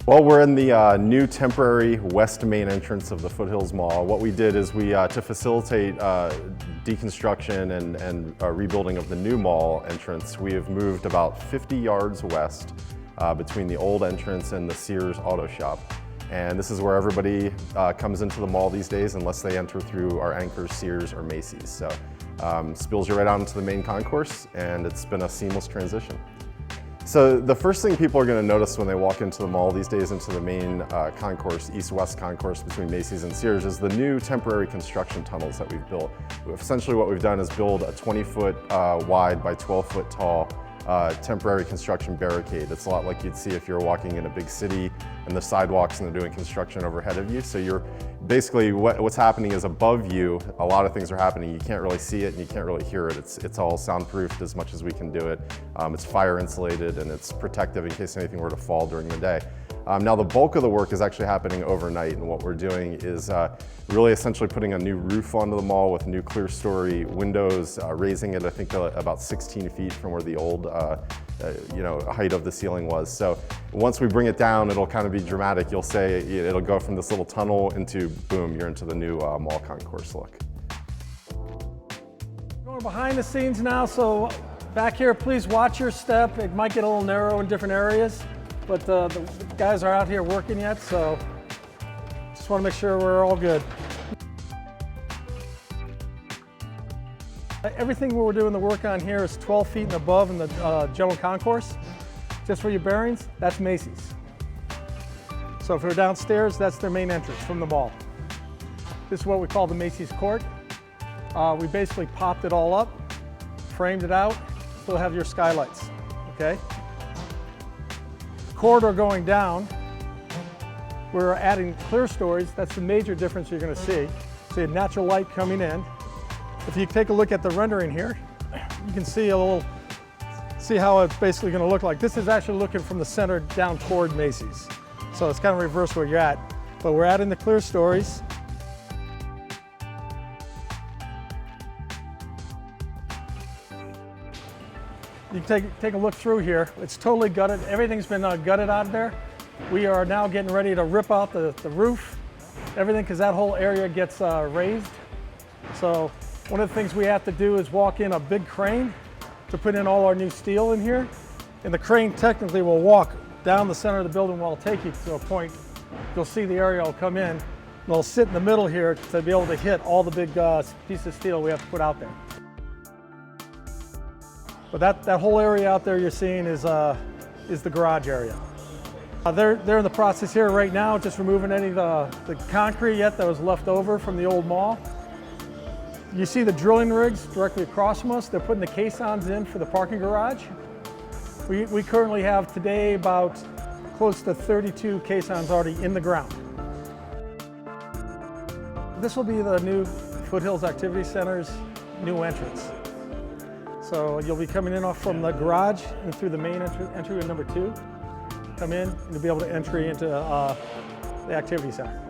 Well, we're in the new temporary west main entrance of the Foothills Mall. What we did is to facilitate deconstruction and rebuilding of the new mall entrance, we have moved about 50 yards west between the old entrance and the Sears Auto Shop. And this is where everybody comes into the mall these days unless they enter through our anchors, Sears or Macy's. So spills you right out into the main concourse, and it's been a seamless transition. So the first thing people are going to notice when they walk into the mall these days, into the main concourse, east-west concourse between Macy's and Sears, is the new temporary construction tunnels that we've built. Essentially what we've done is build a 20-foot wide by 12-foot tall temporary construction barricade. It's a lot like you'd see if you're walking in a big city and the sidewalks and they're doing construction overhead of you. So you're basically, what's happening is above you, a lot of things are happening. You can't really see it and you can't really hear it. It's all soundproofed as much as we can do it. It's fire insulated and it's protective in case anything were to fall during the day. Now the bulk of the work is actually happening overnight, and what we're doing is really essentially putting a new roof onto the mall with new clear story windows, raising it I think about 16 feet from where the old height of the ceiling was. So once we bring it down, it'll kind of be dramatic. You'll say it'll go from this little tunnel into, boom, you're into the new mall concourse look. Going behind the scenes now, so back here, please watch your step. It might get a little narrow in different areas, but the guys are out here working yet, so just want to make sure we're all good. Everything we're doing the work on here is 12 feet and above in the general concourse. Just for your bearings, that's Macy's. So if we're downstairs, that's their main entrance from the mall. This is what we call the Macy's Court. We basically popped it all up, framed it out, still have your skylights, okay? Corridor going down, we're adding clear stories. That's the major difference you're going to see. So you have natural light coming in. If you take a look at the rendering here, you can see see how it's basically going to look like. This is actually looking from the center down toward Macy's. So it's kind of reverse where you're at. But we're adding the clear stories. You can take a look through here. It's totally gutted. Everything's been gutted out of there. We are now getting ready to rip out the roof, everything, because that whole area gets raised. So one of the things we have to do is walk in a big crane to put in all our new steel in here. And the crane technically will walk down the center of the building while it'll take you to a point. You'll see the area will come in. And it'll sit in the middle here to be able to hit all the big pieces of steel we have to put out there. But that whole area out there you're seeing is the garage area. They're in the process here right now, just removing any of the concrete yet that was left over from the old mall. You see the drilling rigs directly across from us. They're putting the caissons in for the parking garage. We currently have today about close to 32 caissons already in the ground. This will be the new Foothills Activity Center's new entrance. So you'll be coming in off from the garage and through the main entry number 2. Come in and you'll be able to entry into the activity center.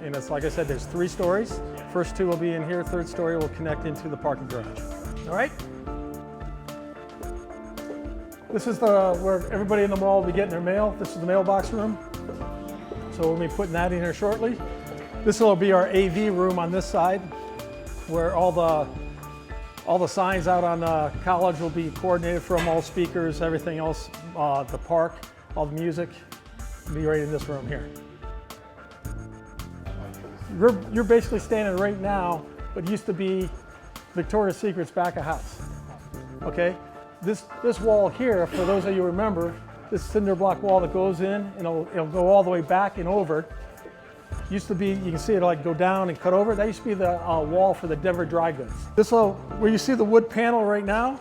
And it's like I said, there's 3 stories. First 2 will be in here, 3rd story will connect into the parking garage. All right? This is where everybody in the mall will be getting their mail. This is the mailbox room. So we'll be putting that in here shortly. This will be our AV room on this side, where all the signs out on college will be coordinated from, all speakers, everything else, the park, all the music will be right in this room here. You're basically standing right now, what used to be Victoria's Secret's back of house. Okay, this wall here, for those of you who remember, this cinder block wall that goes in, and it'll go all the way back and over. Used to be, you can see it like go down and cut over. That used to be the wall for the Denver dry goods. Where you see the wood panel right now,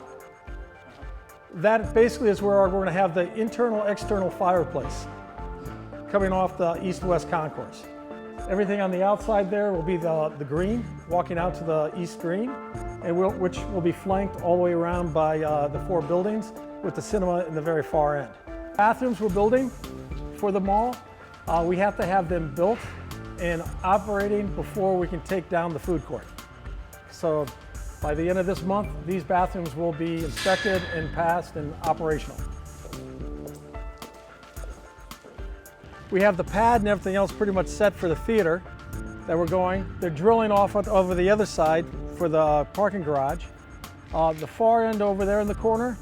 that basically is where we're going to have the internal-external fireplace coming off the east-west concourse. Everything on the outside there will be the green, walking out to the east green, and which will be flanked all the way around by the 4 buildings with the cinema in the very far end. Bathrooms we're building for the mall, we have to have them built and operating before we can take down the food court. So by the end of this month, these bathrooms will be inspected and passed and operational. We have the pad and everything else pretty much set for the theater that we're going. They're drilling off over the other side for the parking garage. The far end over there in the corner,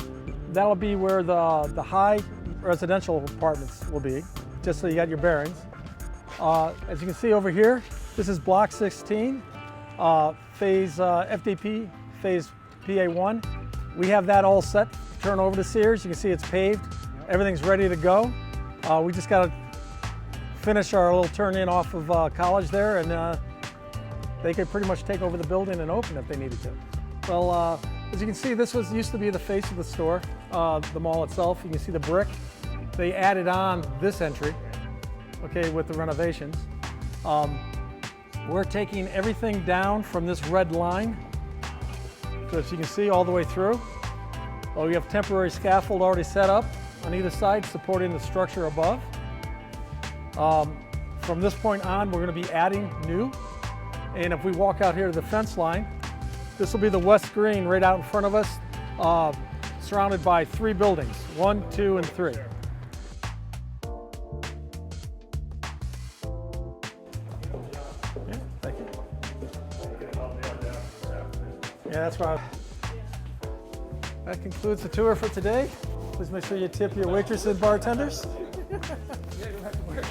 that'll be where the high residential apartments will be, just so you got your bearings. As you can see over here, this is block 16, phase FDP, phase PA1. We have that all set to turn over to Sears. You can see it's paved. Everything's ready to go. We just got to finish our little turn in off of College there, and they could pretty much take over the building and open if they needed to. Well, as you can see, this used to be the face of the store, the mall itself. You can see the brick. They added on this entry, okay, with the renovations. We're taking everything down from this red line, so as you can see all the way through. We have temporary scaffold already set up on either side supporting the structure above. From this point on, we're going to be adding new. And if we walk out here to the fence line, this will be the West Green right out in front of us, surrounded by 3 buildings, 1, 2, and 3. Yeah, thank you. Yeah, that's right. That concludes the tour for today. Please make sure you tip your waitresses and bartenders. Yeah, you don't have to worry.